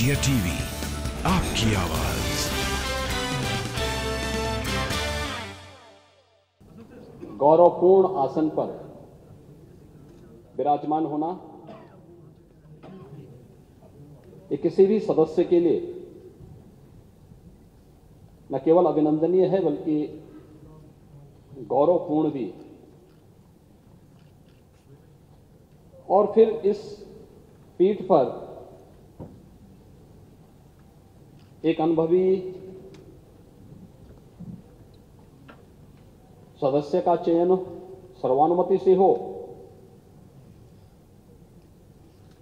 India TV, आपकी आवाज। गौरवपूर्ण आसन पर विराजमान होना ये किसी भी सदस्य के लिए न केवल अभिनंदनीय है बल्कि गौरवपूर्ण भी। और फिर इस पीठ पर एक अनुभवी सदस्य का चयन सर्वानुमति से हो,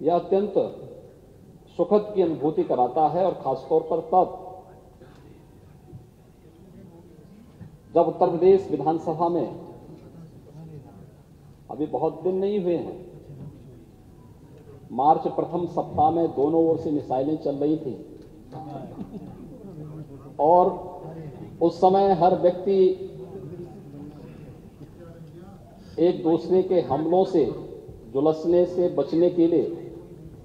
यह अत्यंत सुखद की अनुभूति कराता है। और खासतौर पर तब जब उत्तर प्रदेश विधानसभा में अभी बहुत दिन नहीं हुए हैं, मार्च प्रथम सप्ताह में दोनों ओर से मिसाइलें चल रही थी और उस समय हर व्यक्ति एक दूसरे के हमलों से झुलसने से बचने के लिए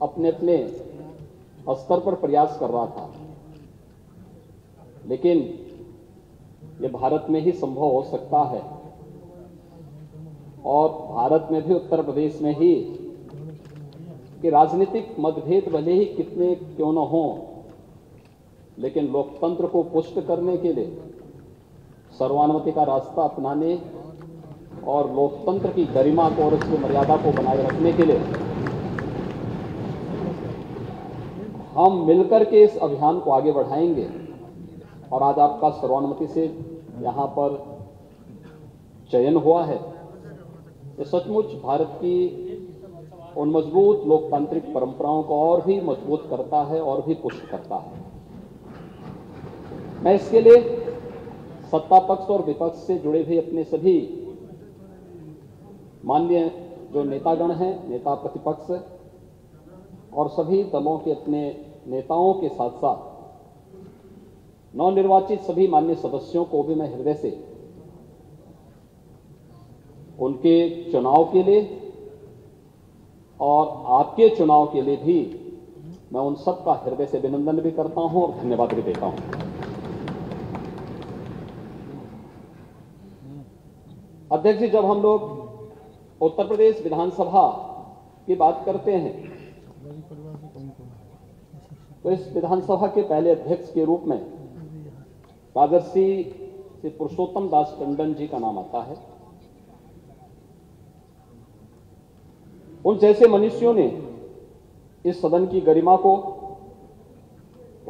अपने अपने स्तर पर प्रयास कर रहा था। लेकिन यह भारत में ही संभव हो सकता है और भारत में भी उत्तर प्रदेश में ही कि राजनीतिक मतभेद भले ही कितने क्यों न हों, लेकिन लोकतंत्र को पुष्ट करने के लिए सर्वानुमति का रास्ता अपनाने और लोकतंत्र की गरिमा को और उसकी मर्यादा को बनाए रखने के लिए हम मिलकर के इस अभियान को आगे बढ़ाएंगे। और आज आपका सर्वानुमति से यहां पर चयन हुआ है, ये सचमुच भारत की उन मजबूत लोकतांत्रिक परंपराओं को और भी मजबूत करता है और भी पुष्ट करता है। मैं इसके लिए सत्ता पक्ष और विपक्ष से जुड़े हुए अपने सभी माननीय जो नेतागण हैं, नेता प्रतिपक्ष और सभी दलों के अपने नेताओं के साथ साथ नवनिर्वाचित सभी माननीय सदस्यों को भी मैं हृदय से उनके चुनाव के लिए और आपके चुनाव के लिए भी मैं उन सब का हृदय से अभिनंदन भी करता हूं और धन्यवाद भी देता हूं। अध्यक्ष जी, जब हम लोग उत्तर प्रदेश विधानसभा की बात करते हैं तो इस विधानसभा के पहले अध्यक्ष के रूप में राजर्षि श्री पुरुषोत्तम दास टंडन जी का नाम आता है। उन जैसे मनुष्यों ने इस सदन की गरिमा को,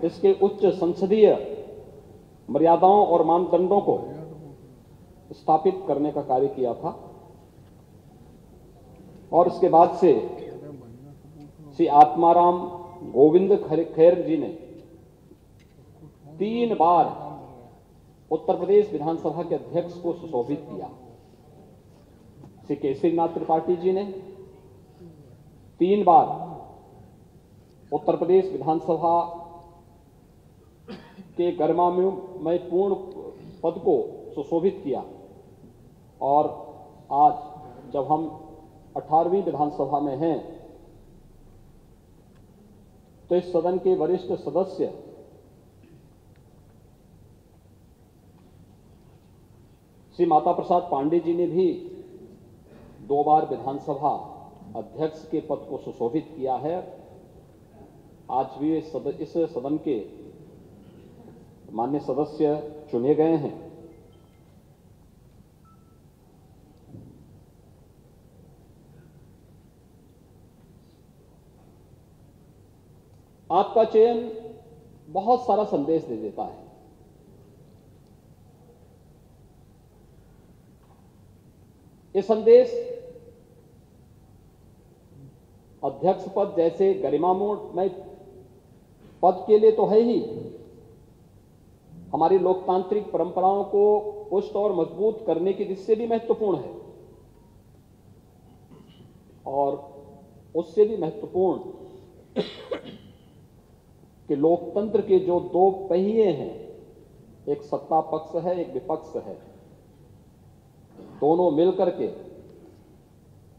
इसके उच्च संसदीय मर्यादाओं और मानदंडों को स्थापित करने का कार्य किया था। और उसके बाद से श्री आत्माराम गोविंद खेर जी ने 3 बार उत्तर प्रदेश विधानसभा के अध्यक्ष को सुशोभित किया। श्री केसरीनाथ त्रिपाठी जी ने 3 बार उत्तर प्रदेश विधानसभा के गरिमामय पूर्ण पद को सुशोभित किया। और आज जब हम 18वीं विधानसभा में हैं तो इस सदन के वरिष्ठ सदस्य श्री माता प्रसाद पांडे जी ने भी 2 बार विधानसभा अध्यक्ष के पद को सुशोभित किया है। आज भी इस सदन के माननीय सदस्य चुने गए हैं। आपका चयन बहुत सारा संदेश दे देता है। ये संदेश अध्यक्ष पद जैसे गरिमामय पद के लिए तो है ही, हमारी लोकतांत्रिक परंपराओं को पुष्ट और मजबूत करने की दृष्टि से भी महत्वपूर्ण है और उससे भी महत्वपूर्ण कि लोकतंत्र के जो 2 पहिए हैं, एक सत्ता पक्ष है, एक विपक्ष है, दोनों मिलकर के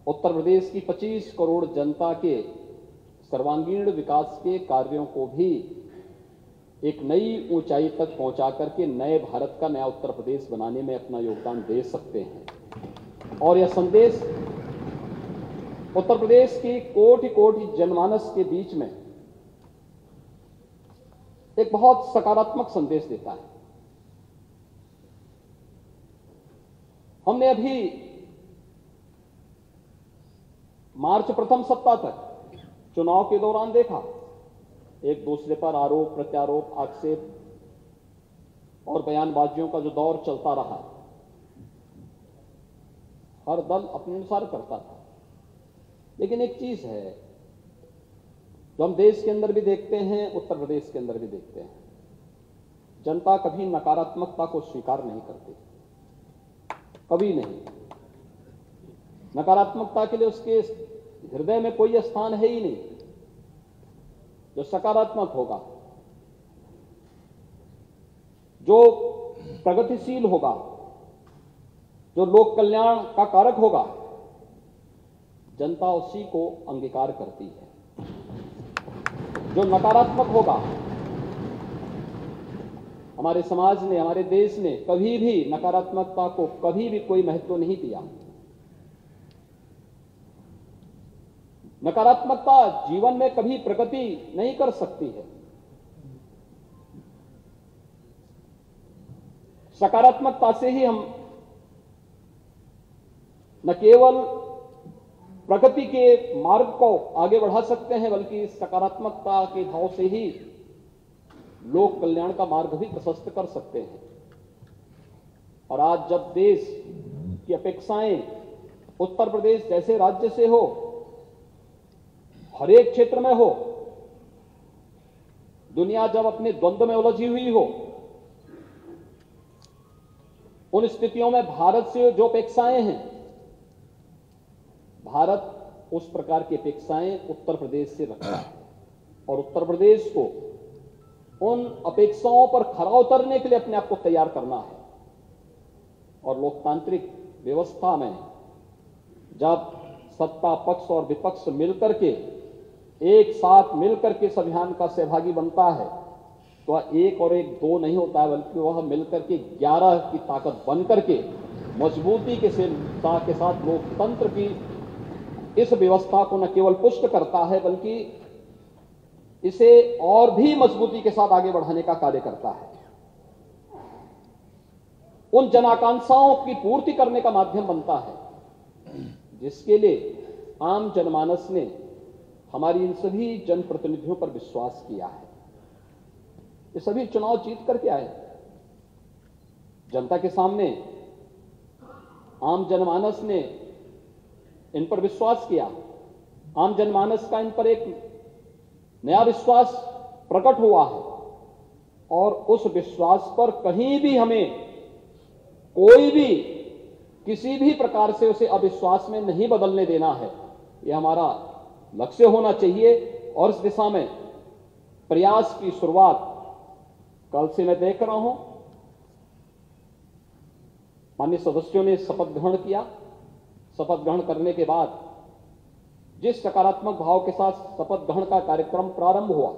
उत्तर प्रदेश की 25 करोड़ जनता के सर्वांगीण विकास के कार्यों को भी एक नई ऊंचाई तक पहुंचा करके नए भारत का नया उत्तर प्रदेश बनाने में अपना योगदान दे सकते हैं। और यह संदेश उत्तर प्रदेश की कोटि कोटि जनमानस के बीच में एक बहुत सकारात्मक संदेश देता है। हमने अभी मार्च प्रथम सप्ताह तक चुनाव के दौरान देखा, एक दूसरे पर आरोप प्रत्यारोप आक्षेप और बयानबाजियों का जो दौर चलता रहा, हर दल अपने अनुसार करता था। लेकिन एक चीज है जो हम देश के अंदर भी देखते हैं, उत्तर प्रदेश के अंदर भी देखते हैं, जनता कभी नकारात्मकता को स्वीकार नहीं करती, कभी नहीं। नकारात्मकता के लिए उसके हृदय में कोई स्थान है ही नहीं। जो सकारात्मक होगा, जो प्रगतिशील होगा, जो लोक कल्याण का कारक होगा, जनता उसी को अंगीकार करती है। जो नकारात्मक होगा, हमारे समाज ने, हमारे देश ने कभी भी नकारात्मकता को कभी भी कोई महत्व नहीं दिया। नकारात्मकता जीवन में कभी प्रगति नहीं कर सकती है। सकारात्मकता से ही हम न केवल प्रगति के मार्ग को आगे बढ़ा सकते हैं, बल्कि सकारात्मकता के भाव से ही लोक कल्याण का मार्ग भी प्रशस्त कर सकते हैं। और आज जब देश की अपेक्षाएं उत्तर प्रदेश जैसे राज्य से हो, हर एक क्षेत्र में हो, दुनिया जब अपने द्वंद्व में उलझी हुई हो, उन स्थितियों में भारत से जो अपेक्षाएं हैं, भारत उस प्रकार की अपेक्षाएं उत्तर प्रदेश से रखता है और उत्तर प्रदेश को उन अपेक्षाओं पर खरा उतरने के लिए अपने आप को तैयार करना है। और लोकतांत्रिक व्यवस्था में जब सत्ता पक्ष और विपक्ष मिलकर के एक साथ मिलकर के इस अभियान का सहभागी बनता है, तो वह एक और एक दो नहीं होता है, बल्कि वह मिलकर के 11 की ताकत बनकर के मजबूती के साथ लोकतंत्र की इस व्यवस्था को न केवल पुष्ट करता है, बल्कि इसे और भी मजबूती के साथ आगे बढ़ाने का कार्य करता है। उन जनाकांक्षाओं की पूर्ति करने का माध्यम बनता है, जिसके लिए आम जनमानस ने हमारी इन सभी जनप्रतिनिधियों पर विश्वास किया है। ये सभी चुनाव जीत करके आए, जनता के सामने आम जनमानस ने इन पर विश्वास किया। आम जनमानस का इन पर एक नया विश्वास प्रकट हुआ है और उस विश्वास पर कहीं भी हमें कोई भी किसी भी प्रकार से उसे अविश्वास में नहीं बदलने देना है। यह हमारा लक्ष्य होना चाहिए और इस दिशा में प्रयास की शुरुआत कल से मैं देख रहा हूं। माननीय सदस्यों ने शपथ ग्रहण किया। शपथ ग्रहण करने के बाद जिस सकारात्मक भाव के साथ शपथ ग्रहण का कार्यक्रम प्रारंभ हुआ,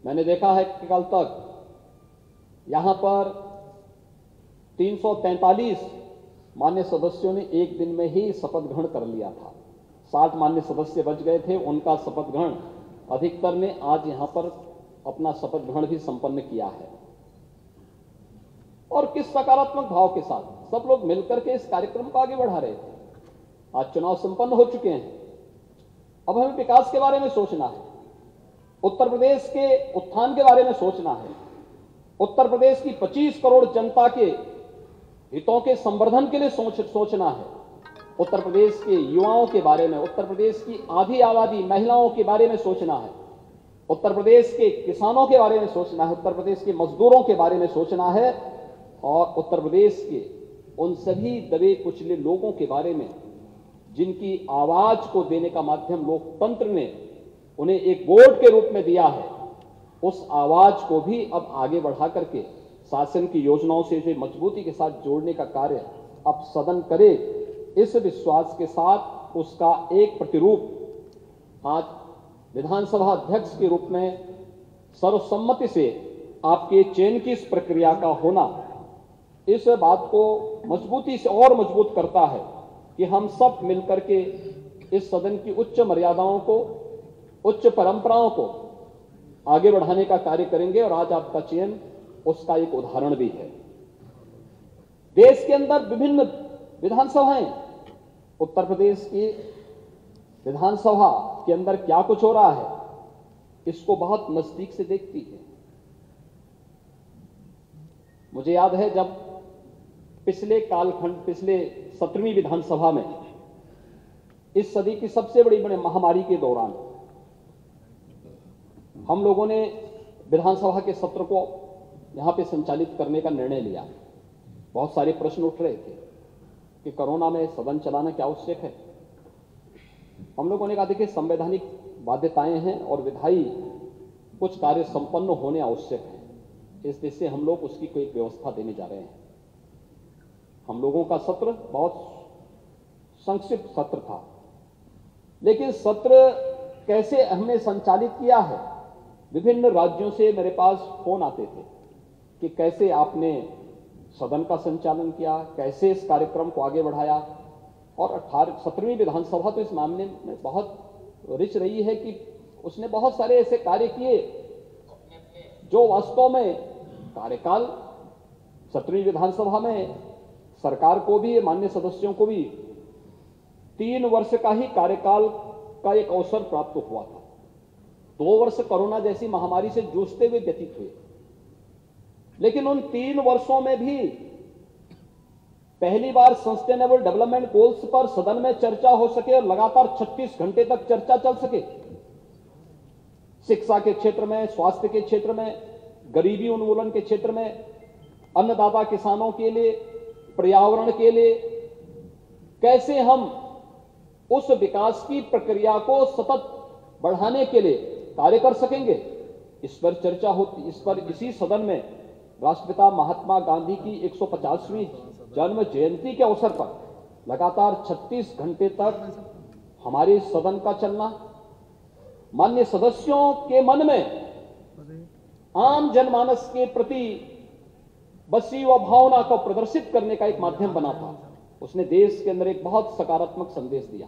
मैंने देखा है कि कल तक यहां पर 343 मान्य सदस्यों ने एक दिन में ही शपथ ग्रहण कर लिया था। 60 मान्य सदस्य बच गए थे, उनका शपथ ग्रहण अधिकतर ने आज यहां पर अपना शपथ ग्रहण भी संपन्न किया है। और किस सकारात्मक भाव के साथ सब लोग मिलकर के इस कार्यक्रम को आगे बढ़ा रहे थे। आज चुनाव संपन्न हो चुके हैं, अब हमें विकास के बारे में सोचना है, उत्तर प्रदेश के उत्थान के बारे में सोचना है, उत्तर प्रदेश की 25 करोड़ जनता के हितों के संवर्धन के लिए सोचना है, उत्तर प्रदेश के युवाओं के बारे में, उत्तर प्रदेश की आधी आबादी महिलाओं के बारे में सोचना है, उत्तर प्रदेश के किसानों के बारे में सोचना है, उत्तर प्रदेश के मजदूरों के बारे में सोचना है और उत्तर प्रदेश के उन सभी दबे कुचले लोगों के बारे में जिनकी आवाज को देने का माध्यम लोकतंत्र ने उन्हें एक वोट के रूप में दिया है, उस आवाज को भी अब आगे बढ़ा करके शासन की योजनाओं से इसे मजबूती के साथ जोड़ने का कार्य अब सदन करे। इस विश्वास के साथ उसका एक प्रतिरूप आज विधानसभा अध्यक्ष के रूप में सर्वसम्मति से आपके चयन की इस प्रक्रिया का होना इस बात को मजबूती से और मजबूत करता है कि हम सब मिलकर के इस सदन की उच्च मर्यादाओं को, उच्च परंपराओं को आगे बढ़ाने का कार्य करेंगे। और आज आपका चयन उसका एक उदाहरण भी है। देश के अंदर विभिन्न विधानसभाएं, उत्तर प्रदेश की विधानसभा के अंदर क्या कुछ हो रहा है इसको बहुत नजदीक से देखती है। मुझे याद है जब पिछले कालखंड, पिछले 17वीं विधानसभा में इस सदी की सबसे बड़ी महामारी के दौरान हम लोगों ने विधानसभा के सत्र को यहां पे संचालित करने का निर्णय लिया। बहुत सारे प्रश्न उठ रहे थे कि कोरोना में सदन चलाना क्या आवश्यक है। हम लोगों ने कहा देखिए संवैधानिक बाध्यताएं हैं और विधायी कुछ कार्य संपन्न होने आवश्यक है। इस देश से हम लोग उसकी कोई व्यवस्था देने जा रहे हैं। हम लोगों का सत्र बहुत संक्षिप्त सत्र था, लेकिन सत्र कैसे हमने संचालित किया है, विभिन्न राज्यों से मेरे पास फोन आते थे कि कैसे आपने सदन का संचालन किया, कैसे इस कार्यक्रम को आगे बढ़ाया। और 17वीं विधानसभा तो इस मामले में बहुत रिच रही है कि उसने बहुत सारे ऐसे कार्य किए जो वास्तव में कार्यकाल 17वीं विधानसभा में सरकार को भी, माननीय सदस्यों को भी 3 वर्ष का ही कार्यकाल का एक अवसर प्राप्त हुआ था। 2 वर्ष कोरोना जैसी महामारी से जूझते हुए व्यतीत हुए, लेकिन उन 3 वर्षों में भी पहली बार सस्टेनेबल डेवलपमेंट गोल्स पर सदन में चर्चा हो सके और लगातार 36 घंटे तक चर्चा चल सके। शिक्षा के क्षेत्र में, स्वास्थ्य के क्षेत्र में, गरीबी उन्मूलन के क्षेत्र में, अन्नदाता किसानों के लिए, पर्यावरण के लिए कैसे हम उस विकास की प्रक्रिया को सतत बढ़ाने के लिए कार्य कर सकेंगे, इस पर चर्चा होती। इस पर इसी सदन में राष्ट्रपिता महात्मा गांधी की 150वीं जन्म जयंती के अवसर पर लगातार 36 घंटे तक हमारे सदन का चलना माननीय सदस्यों के मन में आम जनमानस के प्रति बसी व भावना को प्रदर्शित करने का एक माध्यम बना था। उसने देश के अंदर एक बहुत सकारात्मक संदेश दिया।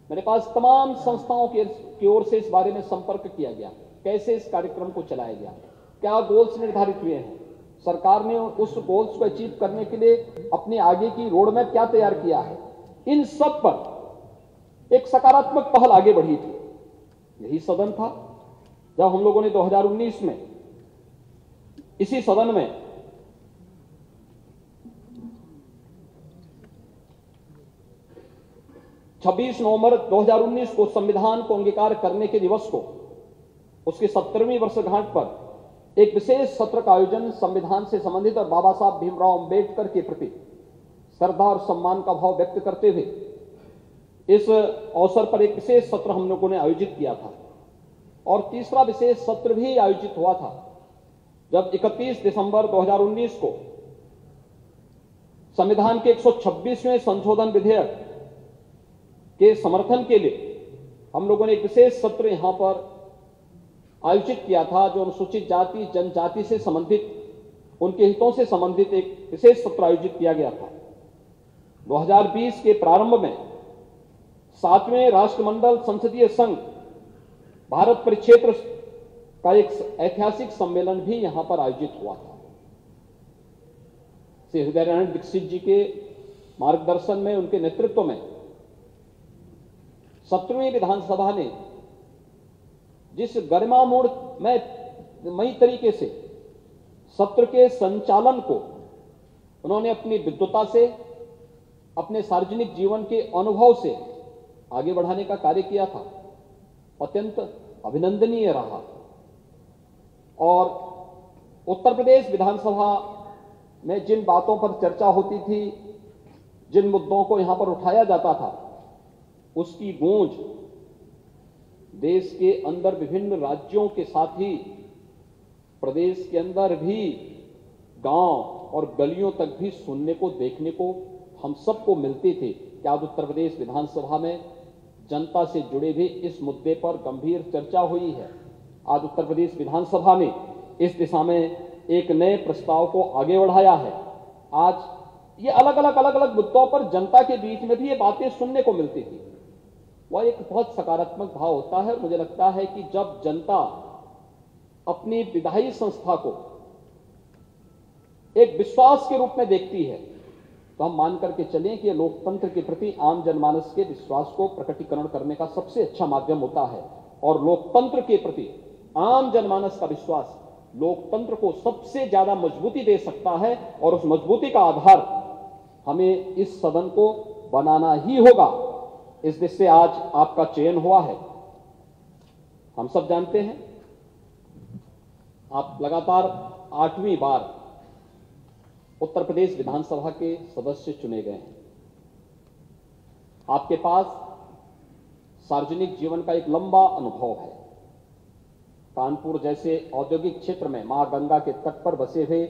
मेरे पास तमाम संस्थाओं की ओर से इस बारे में संपर्क किया गया, कैसे इस कार्यक्रम को चलाया गया, क्या गोल्स निर्धारित हुए हैं, सरकार ने उस गोल्स को अचीव करने के लिए अपने आगे की रोड मैप क्या तैयार किया है। इन सब पर एक सकारात्मक पहल आगे बढ़ी थी। यही सदन था जब हम लोगों ने 2019 में इसी सदन में छब्बीस नवंबर 2019 को संविधान को अंगीकार करने के दिवस को, उसकी 70वीं वर्षगांठ पर एक विशेष सत्र का आयोजन संविधान से संबंधित और बाबा साहब भीमराव अंबेडकर के प्रति श्रद्धा और सम्मान का भाव व्यक्त करते हुए इस अवसर पर एक विशेष सत्र हम लोगों ने आयोजित किया था। और तीसरा विशेष सत्र भी आयोजित हुआ था जब 31 दिसंबर 2019 को संविधान के 126वें संशोधन विधेयक के समर्थन के लिए हम लोगों ने एक विशेष सत्र यहां पर आयोजित किया था, जो अनुसूचित जाति जनजाति से संबंधित, उनके हितों से संबंधित एक विशेष सत्र आयोजित किया गया था। 2020 के प्रारंभ में 7वें राष्ट्रमंडल संसदीय संघ भारत परिक्षेत्र का एक ऐतिहासिक सम्मेलन भी यहां पर आयोजित हुआ था। श्री हृदय नारायण दीक्षित जी के मार्गदर्शन में, उनके नेतृत्व में 17वीं विधानसभा ने जिस गरिमामयी तरीके से सत्र के संचालन को उन्होंने अपनी विद्वता से, अपने सार्वजनिक जीवन के अनुभव से आगे बढ़ाने का कार्य किया था, अत्यंत अभिनंदनीय रहा। और उत्तर प्रदेश विधानसभा में जिन बातों पर चर्चा होती थी, जिन मुद्दों को यहां पर उठाया जाता था, उसकी गूंज देश के अंदर विभिन्न राज्यों के साथ ही प्रदेश के अंदर भी गांव और गलियों तक भी सुनने को, देखने को हम सबको मिलते थे कि आज उत्तर प्रदेश विधानसभा में जनता से जुड़े भी इस मुद्दे पर गंभीर चर्चा हुई है। आज उत्तर प्रदेश विधानसभा में इस दिशा में एक नए प्रस्ताव को आगे बढ़ाया है। आज ये अलग अलग मुद्दों पर जनता के बीच में भी ये बातें सुनने को मिलती थी। वह एक बहुत सकारात्मक भाव होता है। मुझे लगता है कि जब जनता अपनी विधायी संस्था को एक विश्वास के रूप में देखती है तो हम मान करके चलें कि लोकतंत्र के प्रति आम जनमानस के विश्वास को प्रकटीकरण करने का सबसे अच्छा माध्यम होता है। और लोकतंत्र के प्रति आम जनमानस का विश्वास लोकतंत्र को सबसे ज्यादा मजबूती दे सकता है और उस मजबूती का आधार हमें इस सदन को बनाना ही होगा। इस दिशा से आज आपका चयन हुआ है। हम सब जानते हैं आप लगातार 8वीं बार उत्तर प्रदेश विधानसभा के सदस्य चुने गए हैं। आपके पास सार्वजनिक जीवन का एक लंबा अनुभव है। कानपुर जैसे औद्योगिक क्षेत्र में मां गंगा के तट पर बसे हुए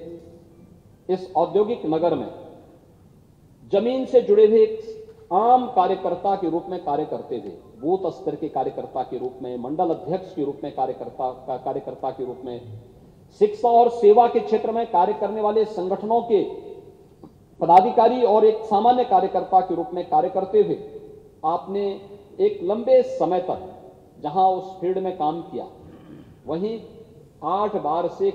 इस औद्योगिक नगर में जमीन से जुड़े हुए एक आम कार्यकर्ता के रूप में कार्य करते हुए, बूथ स्तर के कार्यकर्ता के रूप में, मंडल अध्यक्ष के रूप में कार्यकर्ता के रूप में, शिक्षा और सेवा के क्षेत्र में कार्य करने वाले संगठनों के पदाधिकारी और एक सामान्य कार्यकर्ता के रूप में कार्य करते हुए आपने एक लंबे समय तक जहां उस फील्ड में काम किया, वहीं 8 बार से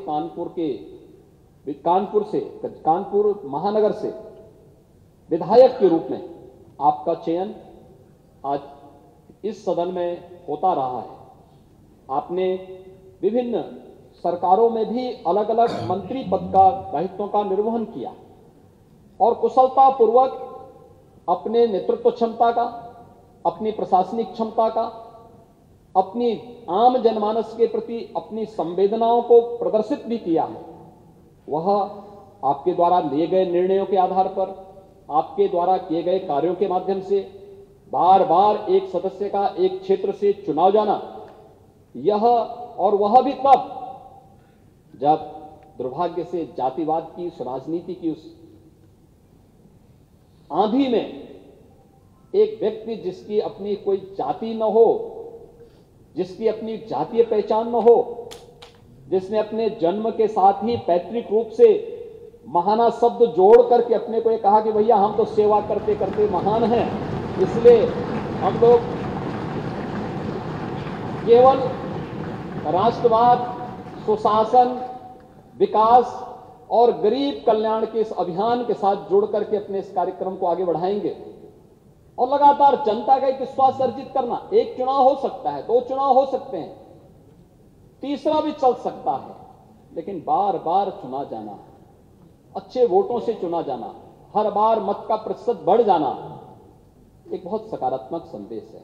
कानपुर महानगर से विधायक के रूप में आपका चयन आज इस सदन में होता रहा है। आपने विभिन्न सरकारों में भी अलग अलग मंत्री पद का दायित्वों का निर्वहन किया और कुशलतापूर्वक अपने नेतृत्व क्षमता का, अपनी प्रशासनिक क्षमता का, अपनी आम जनमानस के प्रति अपनी संवेदनाओं को प्रदर्शित भी किया है। वह आपके द्वारा लिए गए निर्णयों के आधार पर, आपके द्वारा किए गए कार्यों के माध्यम से बार बार एक सदस्य का एक क्षेत्र से चुनाव जाना, यह और वह भी तब जब दुर्भाग्य से जातिवाद की, उस राजनीति की उस आंधी में एक व्यक्ति जिसकी अपनी कोई जाति न हो, जिसकी अपनी जातीय पहचान न हो, जिसने अपने जन्म के साथ ही पैतृक रूप से महाना शब्द जोड़ करके अपने को ये कहा कि भैया हम तो सेवा करते करते महान हैं, इसलिए हम लोग केवल राष्ट्रवाद, सुशासन, विकास और गरीब कल्याण के इस अभियान के साथ जुड़ करके अपने इस कार्यक्रम को आगे बढ़ाएंगे और लगातार जनता का एक विश्वास अर्जित करना। एक चुनाव हो सकता है, 2 चुनाव हो सकते हैं, तीसरा भी चल सकता है, लेकिन बार बार चुना जाना, अच्छे वोटों से चुना जाना, हर बार मत का प्रतिशत बढ़ जाना, एक बहुत सकारात्मक संदेश है।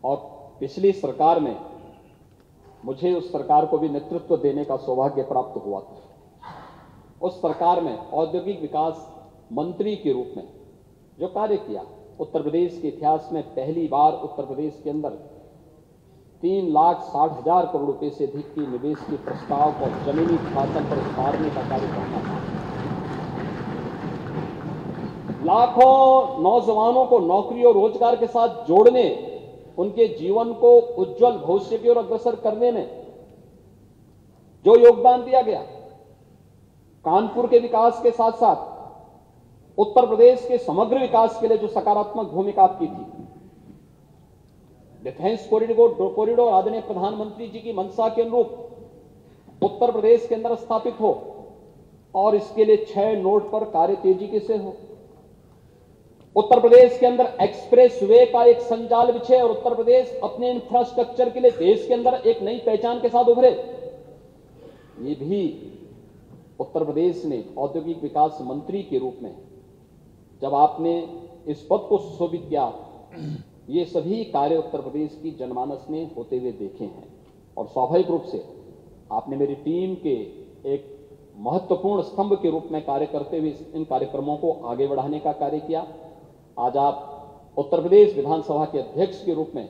और पिछली सरकार में मुझे उस सरकार को भी नेतृत्व देने का सौभाग्य प्राप्त हुआ था। उस सरकार में औद्योगिक विकास मंत्री के रूप में जो कार्य किया, उत्तर प्रदेश के इतिहास में पहली बार उत्तर प्रदेश के अंदर 3,60,000 करोड़ रुपए से अधिक की निवेश के प्रस्ताव को जमीनी धरातल पर उतारने का कार्य करना था। लाखों नौजवानों को नौकरी और रोजगार के साथ जोड़ने, उनके जीवन को उज्जवल भविष्य की ओर अग्रसर करने में जो योगदान दिया गया, कानपुर के विकास के साथ साथ उत्तर प्रदेश के समग्र विकास के लिए जो सकारात्मक भूमिका आपकी थी, डिफेंस कॉरिडोर आदरणीय प्रधानमंत्री जी की मंशा के अनुरूप उत्तर प्रदेश के अंदर स्थापित हो और इसके लिए 6 नोड पर कार्य तेजी से हो। उत्तर प्रदेश के अंदर एक्सप्रेस वे का एक संजाल बिछे और उत्तर प्रदेश अपने इंफ्रास्ट्रक्चर के लिए देश के अंदर एक नई पहचान के साथ उभरे। ये भी उत्तर प्रदेश ने औद्योगिक विकास मंत्री के रूप में जब आपने इस पद को सुशोभित किया, ये सभी कार्य उत्तर प्रदेश की जनमानस ने होते हुए देखे हैं। और स्वाभाविक रूप से आपने मेरी टीम के एक महत्वपूर्ण स्तंभ के रूप में कार्य करते हुए इन कार्यक्रमों को आगे बढ़ाने का कार्य किया। आज आप उत्तर प्रदेश विधानसभा के अध्यक्ष के रूप में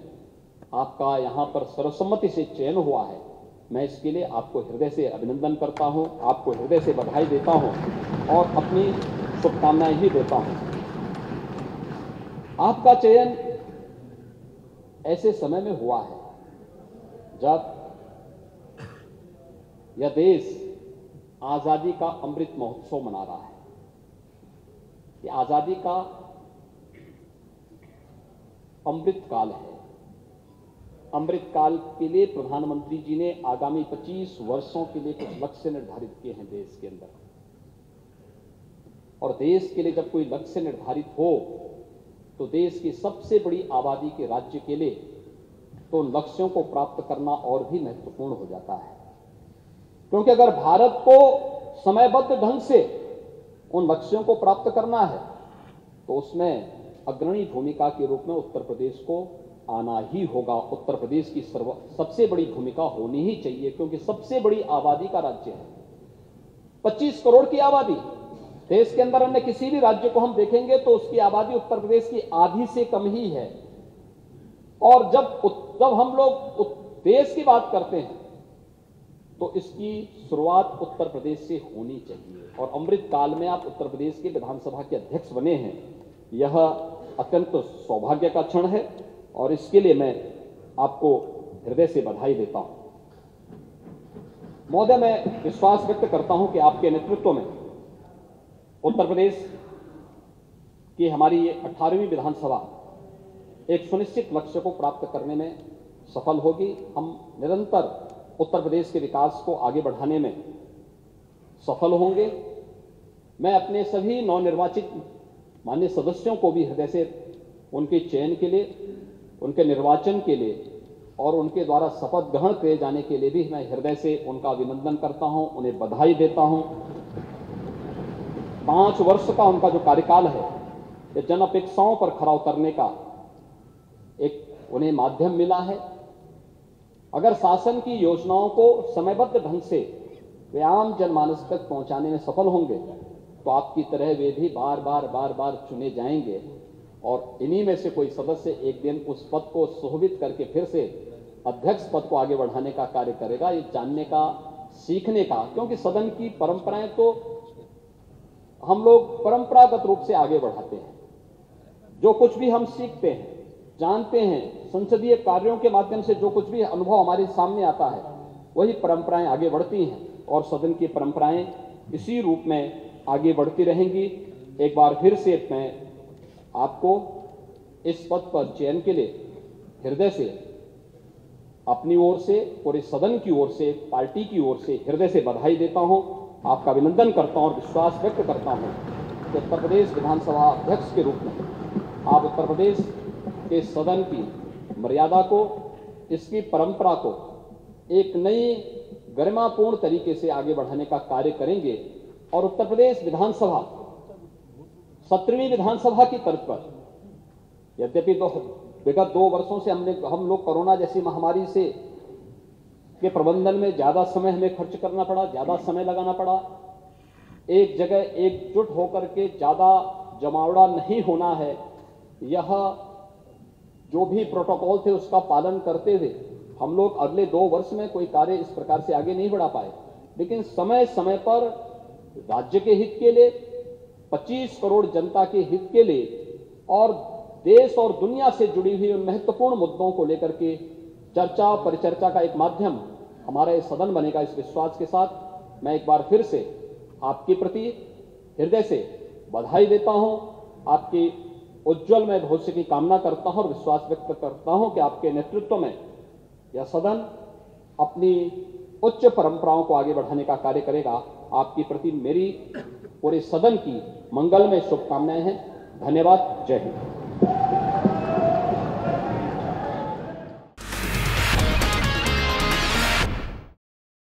आपका यहां पर सर्वसम्मति से चयन हुआ है। मैं इसके लिए आपको हृदय से अभिनंदन करता हूं, आपको हृदय से बधाई देता हूं और अपनी शुभकामनाएं ही देता हूं। आपका चयन ऐसे समय में हुआ है जब यह देश आजादी का अमृत महोत्सव मना रहा है। ये आजादी का अमृत काल है। अमृत काल के लिए प्रधानमंत्री जी ने आगामी 25 वर्षों के लिए कुछ लक्ष्य निर्धारित किए हैं देश के अंदर। और देश के लिए जब कोई लक्ष्य निर्धारित हो तो देश की सबसे बड़ी आबादी के राज्य के लिए तो उन लक्ष्यों को प्राप्त करना और भी महत्वपूर्ण हो जाता है, क्योंकि अगर भारत को समयबद्ध ढंग से उन लक्ष्यों को प्राप्त करना है तो उसमें अग्रणी भूमिका के रूप में उत्तर प्रदेश को आना ही होगा। उत्तर प्रदेश की सबसे बड़ी भूमिका होनी ही चाहिए, क्योंकि सबसे बड़ी आबादी का राज्य है। 25 करोड़ की आबादी देश के अंदर, अन्य किसी भी राज्य को हम देखेंगे तो उसकी आबादी उत्तर प्रदेश की आधी से कम ही है। और जब हम लोग देश की बात करते हैं तो इसकी शुरुआत उत्तर प्रदेश से होनी चाहिए। और अमृत काल में आप उत्तर प्रदेश के विधानसभा के अध्यक्ष बने हैं, यह अत्यंत सौभाग्य का क्षण है और इसके लिए मैं आपको हृदय से बधाई देता हूं। महोदय, मैं विश्वास व्यक्त करता हूं कि आपके नेतृत्व में उत्तर प्रदेश की हमारी ये 18वीं विधानसभा एक सुनिश्चित लक्ष्य को प्राप्त करने में सफल होगी। हम निरंतर उत्तर प्रदेश के विकास को आगे बढ़ाने में सफल होंगे। मैं अपने सभी नवनिर्वाचित माननीय सदस्यों को भी हृदय से उनके चयन के लिए, उनके निर्वाचन के लिए और उनके द्वारा शपथ ग्रहण किए जाने के लिए भी मैं हृदय से उनका अभिनंदन करता हूं, उन्हें बधाई देता हूं। 5 वर्ष का उनका जो कार्यकाल है, ये जन अपेक्षाओं पर खरा उतरने का एक उन्हें माध्यम मिला है। अगर शासन की योजनाओं को समयबद्ध ढंग से वे आम जनमानस तक पहुंचाने में सफल होंगे तो आपकी तरह वे भी बार बार चुने जाएंगे और इन्हीं में से कोई सदस्य एक दिन उस पद को सुशोभित करके फिर से अध्यक्ष पद को आगे बढ़ाने का कार्य करेगा। ये जानने का, सीखने का, क्योंकि सदन की परंपराएं तो हम लोग परंपरागत रूप से आगे बढ़ाते हैं। जो कुछ भी हम सीखते हैं, जानते हैं, संसदीय कार्यों के माध्यम से जो कुछ भी अनुभव हमारे सामने आता है, वही परंपराएं आगे बढ़ती हैं और सदन की परंपराएं इसी रूप में आगे बढ़ती रहेंगी। एक बार फिर से मैं आपको इस पद पर चयन के लिए हृदय से, अपनी ओर से, पूरे सदन की ओर से, पार्टी की ओर से हृदय से बधाई देता हूं, आपका अभिनंदन करता हूं और विश्वास व्यक्त करता हूं कि उत्तर प्रदेश विधानसभा अध्यक्ष के रूप में आप उत्तर प्रदेश के सदन की मर्यादा को, इसकी परंपरा को एक नई गरिमापूर्ण तरीके से आगे बढ़ाने का कार्य करेंगे और उत्तर प्रदेश विधानसभा 17वीं विधानसभा की तर्ज पर, यद्यपि तो विगत 2 वर्षों से हम लोग कोरोना जैसी महामारी से के प्रबंधन में ज्यादा समय हमें खर्च करना पड़ा, ज्यादा समय लगाना पड़ा, एक जगह एकजुट होकर के ज्यादा जमावड़ा नहीं होना है, यह जो भी प्रोटोकॉल थे उसका पालन करते हुए हम लोग अगले 2 वर्ष में कोई कार्य इस प्रकार से आगे नहीं बढ़ा पाए। लेकिन समय समय पर राज्य के हित के लिए, 25 करोड़ जनता के हित के लिए और देश और दुनिया से जुड़ी हुई उन महत्वपूर्ण मुद्दों को लेकर के चर्चा परिचर्चा का एक माध्यम हमारा ये सदन बनेगा। इस विश्वास के साथ मैं एक बार फिर से आपके प्रति हृदय से बधाई देता हूं, आपकी उज्जवलमय भविष्य की कामना करता हूं और विश्वास व्यक्त करता हूं कि आपके नेतृत्व में यह सदन अपनी उच्च परंपराओं को आगे बढ़ाने का कार्य करेगा। आपके प्रति मेरी पूरे सदन की मंगलमय शुभकामनाएं हैं। धन्यवाद। जय हिंद।